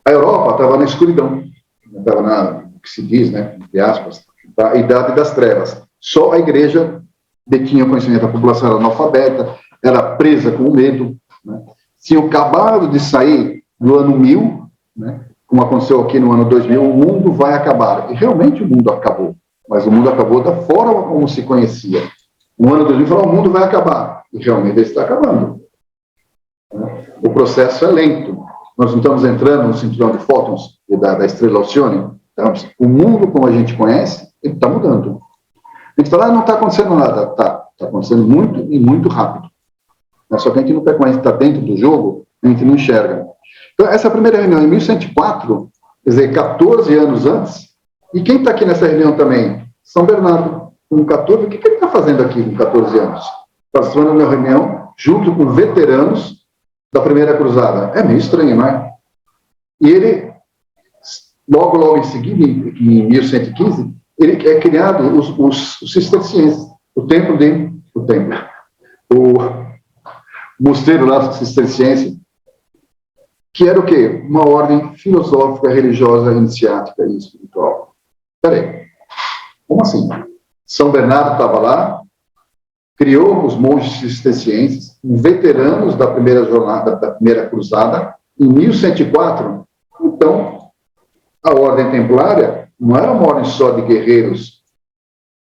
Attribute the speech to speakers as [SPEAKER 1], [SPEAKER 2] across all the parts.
[SPEAKER 1] A Europa estava na escuridão, estava na, o que se diz, né, entre aspas, a idade das trevas. Só a igreja detinha o conhecimento, a população era analfabeta, era presa com o medo, né? Tinham acabado de sair do ano 1000, né, como aconteceu aqui no ano 2000, o mundo vai acabar. E realmente o mundo acabou, mas o mundo acabou da forma como se conhecia. No ano 2000 falou, o mundo vai acabar, e realmente ele está acabando. O processo é lento. Nós não estamos entrando no cinturão de fótons da estrela Alcione. Então, o mundo como a gente conhece, ele está mudando. A gente fala, não está acontecendo nada. Está acontecendo muito e muito rápido. Só que a gente não conhece, está dentro do jogo, a gente não enxerga. Então, essa primeira reunião em 1104, quer dizer, 14 anos antes, e quem está aqui nessa reunião também? São Bernardo, com 14, o que ele está fazendo aqui com 14 anos? Participando de uma reunião junto com veteranos da primeira cruzada. É meio estranho, não é? E ele, logo em seguida, em 1115, ele é criado os cistercienses, o mosteiro lá cisterciense, que era o quê? Uma ordem filosófica, religiosa, iniciática e espiritual. Peraí, como assim? São Bernardo estava lá, criou os monges cistercienses, veteranos da primeira jornada, da primeira cruzada, em 1104. Então, a ordem templária não era uma ordem só de guerreiros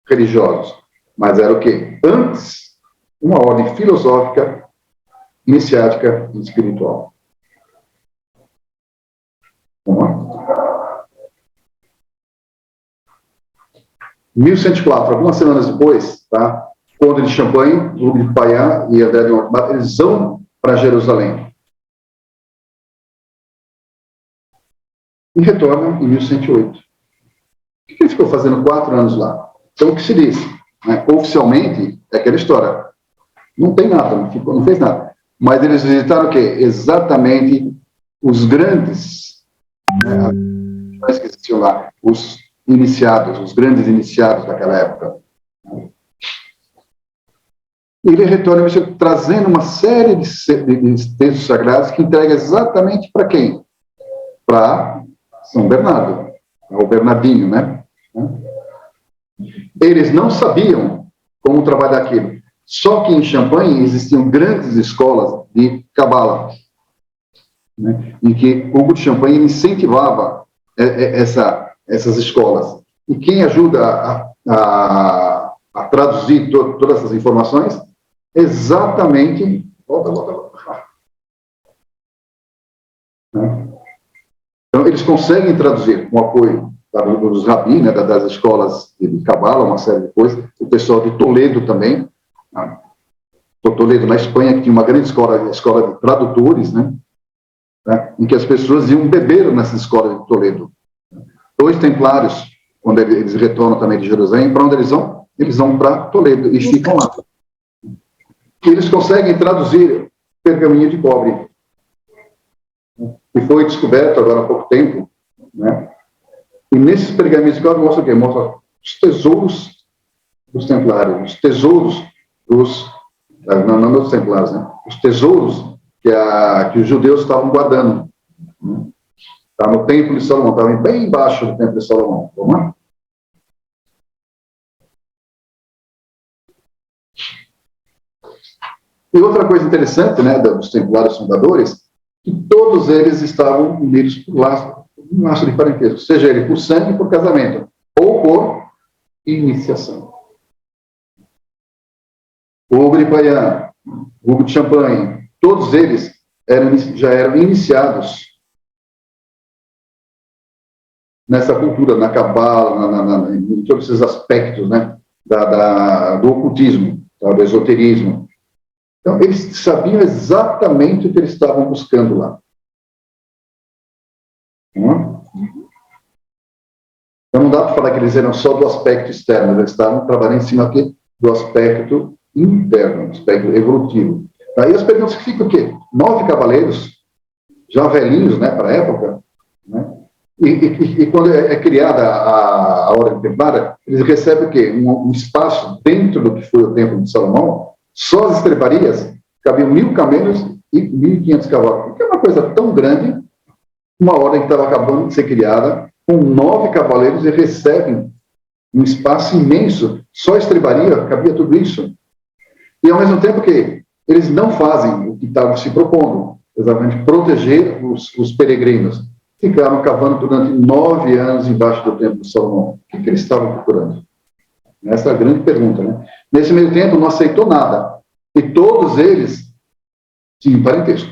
[SPEAKER 1] religiosos, mas era o quê? Antes, uma ordem filosófica, iniciática e espiritual. Vamos lá? 1104, algumas semanas depois, tá? Conde de Champagne, Hugo de Payá e André de Mortemart, eles vão para Jerusalém. E retornam em 1108. O que ele ficou fazendo 4 anos lá? Então, o que se diz? Né? Oficialmente, é aquela história. Não tem nada, não fez nada. Mas eles visitaram o quê? Exatamente os grandes, né, que existiam lá, os iniciados, os grandes iniciados daquela época. Ele retorna trazendo uma série de textos sagrados que entrega exatamente para quem? Para São Bernardo, o Bernardinho, né? Eles não sabiam como trabalhar aquilo. Só que em Champagne existiam grandes escolas de cabala, né, em que Hugo de Champagne incentivava essas escolas. E quem ajuda a traduzir todas essas informações? Exatamente. Né? Então, eles conseguem traduzir com o apoio dos rabis, né, das escolas de cabala, uma série de coisas, o pessoal de Toledo também. Toledo, na Espanha, que tinha uma grande escola de tradutores, né, em que as pessoas iam beber nessa escola de Toledo. 2 templários, quando eles retornam também de Jerusalém, para onde eles vão? Eles vão para Toledo e ficam lá. E eles conseguem traduzir pergaminho de cobre, que foi descoberto agora há pouco tempo, né? E nesses pergaminhos de cobre mostra o quê? Mostra os tesouros dos templários, os tesouros não dos templários, né? Os tesouros que os judeus estavam guardando. Está no Templo de Salomão, estava bem embaixo do Templo de Salomão. Vamos lá? E outra coisa interessante, né, dos templários fundadores, que todos eles estavam unidos por um laço de parentesco, seja ele por sangue, por casamento, ou por iniciação. Hugo de Payá, Hugo de Champagne, todos eles já eram iniciados nessa cultura, na cabala, em todos esses aspectos, né, do ocultismo, do esoterismo. Então, eles sabiam exatamente o que eles estavam buscando lá. Então, não dá para falar que eles eram só do aspecto externo, eles estavam trabalhando em cima aqui do aspecto interno, aspecto evolutivo. Aí as perguntas que ficam o quê? 9 cavaleiros, já velhinhos, né, para a época, né? E quando é criada a Ordem Templária, eles recebem o quê? Um espaço dentro do que foi o Templo de Salomão. Só as estrebarias cabiam 1000 camelos e 1500 cavalos. Porque é uma coisa tão grande uma ordem que estava acabando de ser criada, com 9 cavaleiros, e recebem um espaço imenso, só estrebaria, cabia tudo isso. E, ao mesmo tempo que eles não fazem o que estavam se propondo, exatamente proteger os peregrinos, ficaram cavando durante 9 anos embaixo do templo de Salomão. O que eles estavam procurando? Essa é a grande pergunta, né? Nesse meio tempo, não aceitou nada. E todos eles tinham parentesco.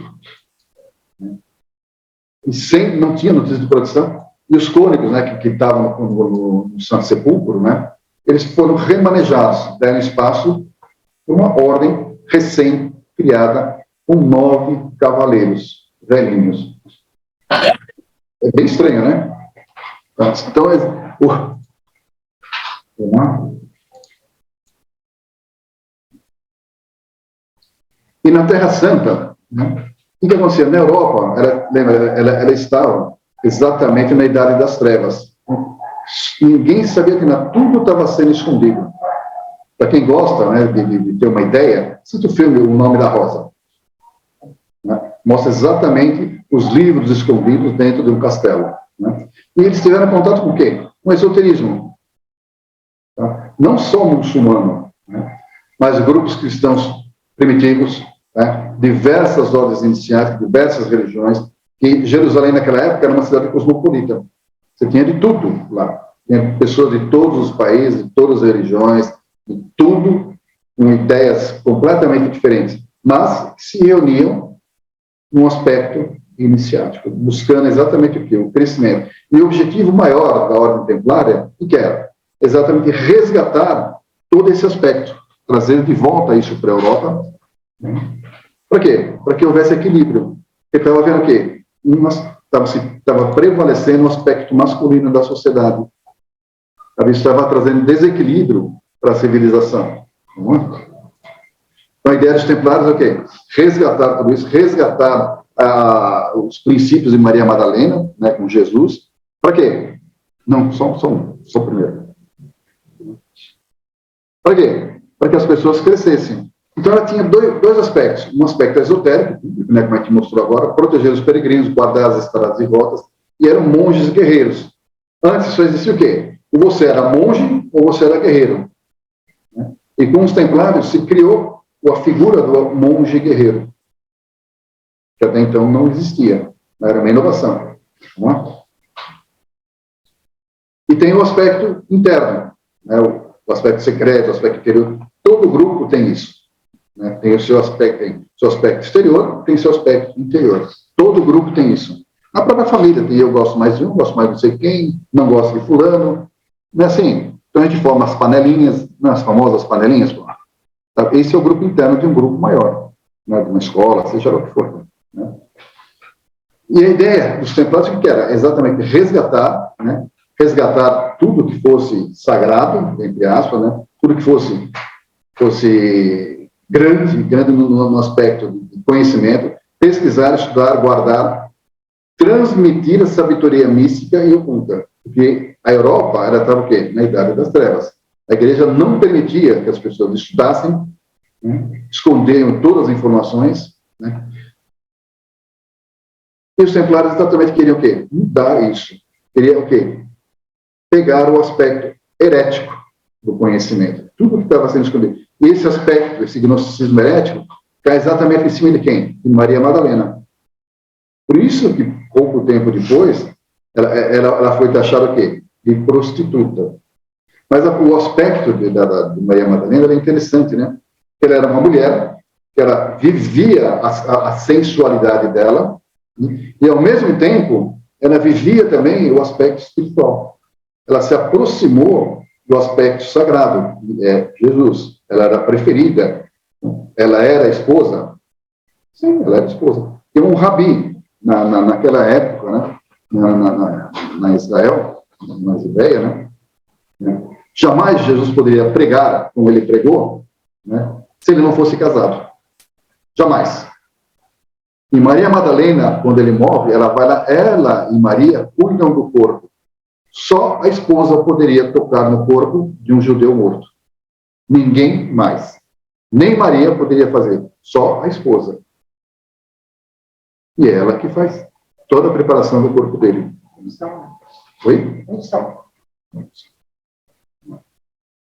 [SPEAKER 1] E não tinha notícia de proteção. E os cônicos, né, que estavam no Santo Sepulcro, né, eles foram remanejados, deram espaço para uma ordem recém-criada com 9 cavaleiros velhinhos. É bem estranho, né? Então, vamos lá. E na Terra Santa, né, o que acontecia? Na Europa, ela estava exatamente na Idade das Trevas. Ninguém sabia que tudo estava sendo escondido. Para quem gosta, né, de ter uma ideia, cita o filme O Nome da Rosa. Né? Mostra exatamente os livros escondidos dentro de um castelo. Né? E eles tiveram contato com o quê? Com o esoterismo. Tá? Não só muçulmano, né, mas grupos cristãos primitivos, né, diversas ordens iniciáticas, diversas religiões, que Jerusalém naquela época era uma cidade cosmopolita. Você tinha de tudo lá. Tinha pessoas de todos os países, de todas as religiões, de tudo, com ideias completamente diferentes, mas se reuniam num aspecto iniciático, buscando exatamente o quê? O crescimento. E o objetivo maior da Ordem Templária, que era exatamente resgatar todo esse aspecto, trazer de volta isso para a Europa. Para quê? Para que houvesse equilíbrio. Porque estava vendo o quê? Estava prevalecendo o aspecto masculino da sociedade. Estava trazendo desequilíbrio para a civilização. Então, a ideia dos templários é o quê? Resgatar tudo isso, resgatar os princípios de Maria Madalena, né, com Jesus. Para quê? Não, só primeiro. Para quê? Para que as pessoas crescessem. Então, ela tinha dois aspectos. Um aspecto esotérico, né, como a gente mostrou agora, proteger os peregrinos, guardar as estradas e rotas, e eram monges guerreiros. Antes só existia o quê? Ou você era monge, ou você era guerreiro. Né? E com os templários se criou a figura do monge guerreiro, que até então não existia. Era uma inovação. Não é? E tem o aspecto interno, né? O aspecto secreto, o aspecto interior. Todo grupo tem isso. Né? Tem o seu aspecto exterior, tem o seu aspecto interior. Todo grupo tem isso. A própria família tem, eu gosto mais de um, gosto mais de não sei quem, não gosto de fulano. Não é assim? Então a gente forma as panelinhas, né, as famosas panelinhas. Esse é o grupo interno de um grupo maior, né, de uma escola, seja lá o que for. Né? E a ideia dos templários que era exatamente resgatar, né, resgatar tudo que fosse sagrado, entre aspas, né, tudo que fosse grande no aspecto de conhecimento, pesquisar, estudar, guardar, transmitir a sabedoria mística e oculta. Porque a Europa estava o quê? Na Idade das Trevas. A igreja não permitia que as pessoas estudassem, né, escondiam todas as informações, né? E os templários exatamente queriam o quê? Mudar isso. Queriam o quê? Pegar o aspecto herético do conhecimento. Tudo que estava sendo escondido. E esse aspecto, esse gnosticismo herético, cai exatamente em cima de quem? De Maria Madalena. Por isso que, pouco tempo depois, ela foi taxada o quê? De prostituta. Mas o aspecto de Maria Madalena era interessante, né? Ela era uma mulher que ela vivia a sensualidade dela, né? E, ao mesmo tempo, ela vivia também o aspecto espiritual. Ela se aproximou do aspecto sagrado, Jesus. Ela era a preferida. Ela era a esposa. Sim, ela era a esposa. Tem um rabi, naquela época, né? Na Israel, na Judeia, né? Jamais Jesus poderia pregar como ele pregou, né, se ele não fosse casado. Jamais. E Maria Madalena, quando ele morre, ela vai lá, ela e Maria cuidam do corpo. Só a esposa poderia tocar no corpo de um judeu morto. Ninguém mais. Nem Maria poderia fazer. Só a esposa. E é ela que faz. toda a preparação do corpo dele. Oi?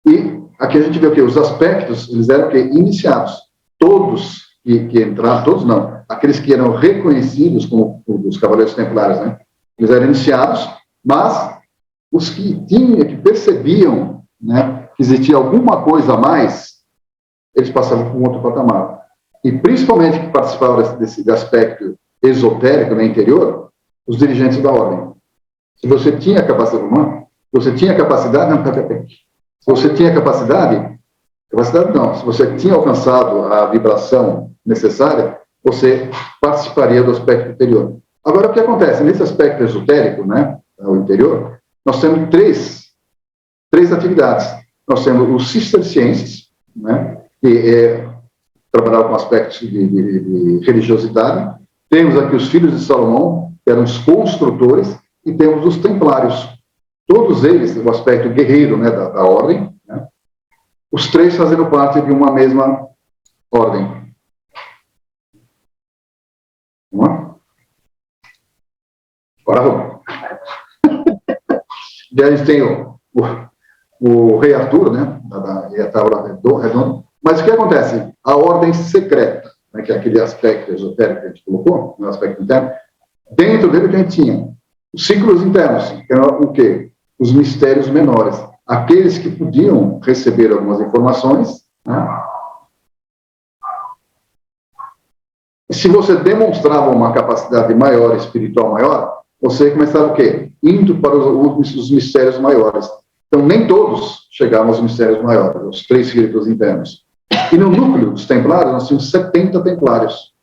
[SPEAKER 1] E aqui a gente vê o quê? Os aspectos, eles eram o quê? Iniciados. Todos que entraram, todos não, aqueles que eram reconhecidos como os Cavaleiros Templários, né? Eles eram iniciados, mas os que percebiam, né, que existia alguma coisa a mais, eles passavam por um outro patamar. E principalmente que participavam desse aspecto esotérico no interior, os dirigentes da ordem. Se você tinha capacidade humana, você tinha capacidade, não, se você tinha capacidade não, se você tinha alcançado a vibração necessária, você participaria do aspecto interior. Agora, o que acontece? Nesse aspecto esotérico, né, o interior, nós temos três atividades. Nós temos os cistercienses, né, que trabalhavam com aspectos de religiosidade. Temos aqui os filhos de Salomão, que eram os construtores, e temos os templários. Todos eles, o aspecto guerreiro, né, da ordem, né, os três fazendo parte de uma mesma ordem. Vamos lá? Agora vamos. E a gente tem o rei Arthur, né, da Tábua Redonda. Mas o que acontece? A ordem secreta, né, que é aquele aspecto esotérico que a gente colocou, no aspecto interno, dentro dele que a gente tinha os ciclos internos, que eram o quê? Os mistérios menores. Aqueles que podiam receber algumas informações, né? E se você demonstrava uma capacidade maior, espiritual maior, você começava o quê? Indo para os mistérios maiores. Então, nem todos chegavam aos mistérios maiores, os 3 círculos internos. E no núcleo dos templários, nós tínhamos 70 templários.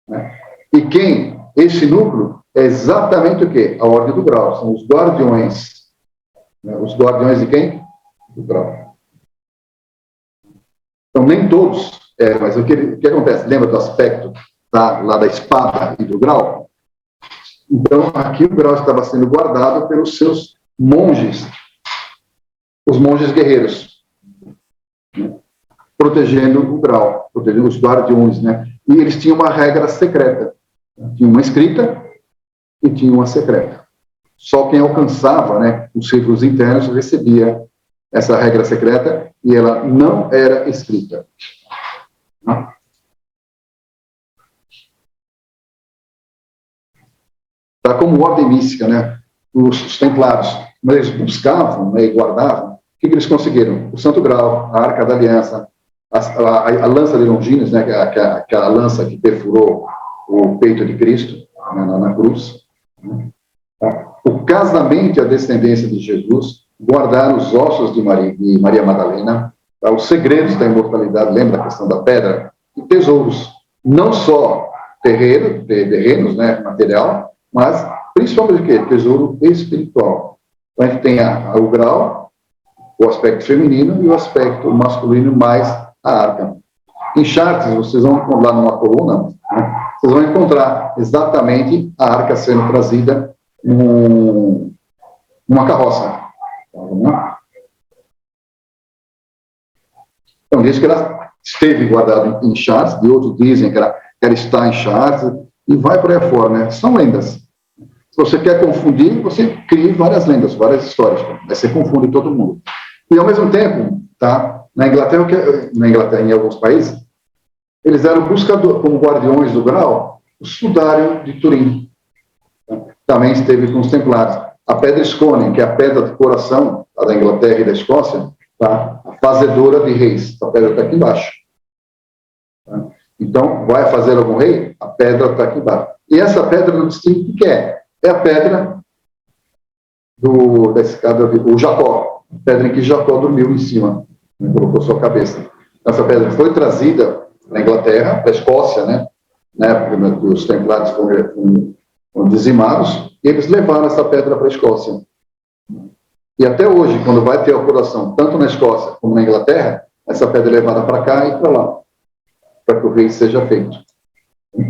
[SPEAKER 1] Né? E esse núcleo é exatamente o quê? A ordem do grau. São os guardiões. Né? Os guardiões de quem? Do grau. Então, nem todos. Mas o que acontece? Lembra do aspecto lá da espada e do grau? Então, aqui o grau estava sendo guardado pelos seus monges, os monges guerreiros, né? Protegendo o grau, protegendo os guardiões, né? E eles tinham uma regra secreta. Tinha uma escrita e tinha uma secreta. Só quem alcançava, né, os círculos internos recebia essa regra secreta e ela não era escrita. Tá como ordem mística, né? Os templários, mas eles buscavam, né, e guardavam. O que eles conseguiram? O Santo Grau, a Arca da Aliança, a lança de Longinos, né, aquela lança que perfurou o peito de Cristo, né, na cruz. Né? Tá? O casamento e a descendência de Jesus, guardar os ossos de Maria Madalena, tá? Os segredos da imortalidade, lembra a questão da pedra? E tesouros, não só terrenos, né, material, mas principalmente o quê? Tesouro espiritual. Então a gente tem o grau, o aspecto feminino e o aspecto masculino mais a arca. Em Chartres, vocês vão lá numa coluna, né, vocês vão encontrar exatamente a arca sendo trazida numa carroça. Então, diz que ela esteve guardada em Chartres, de outros dizem que ela está em Chartres, e vai por aí fora, né? São lendas. Se você quer confundir, você cria várias lendas, várias histórias. Aí você confunde todo mundo. E, ao mesmo tempo, tá? Na Inglaterra, em alguns países, eles eram buscadores, como guardiões do grau, o sudário de Turim. Também esteve com os templários. A pedra Scone, que é a pedra de coração da Inglaterra e da Escócia, tá? A fazedora de reis. A pedra está aqui embaixo. Tá? Então, vai fazer algum rei? A pedra está aqui embaixo. E essa pedra não distingue o que é. É a pedra da escada do Jacó. A pedra em que Jacó dormiu em cima. Né? Colocou sua cabeça. Essa pedra foi trazida na Inglaterra, da Escócia, né? Na época que os templários foram dizimados, e eles levaram essa pedra para a Escócia. E até hoje, quando vai ter a coroação, tanto na Escócia como na Inglaterra, essa pedra é levada para cá e para lá, para que o rei seja feito.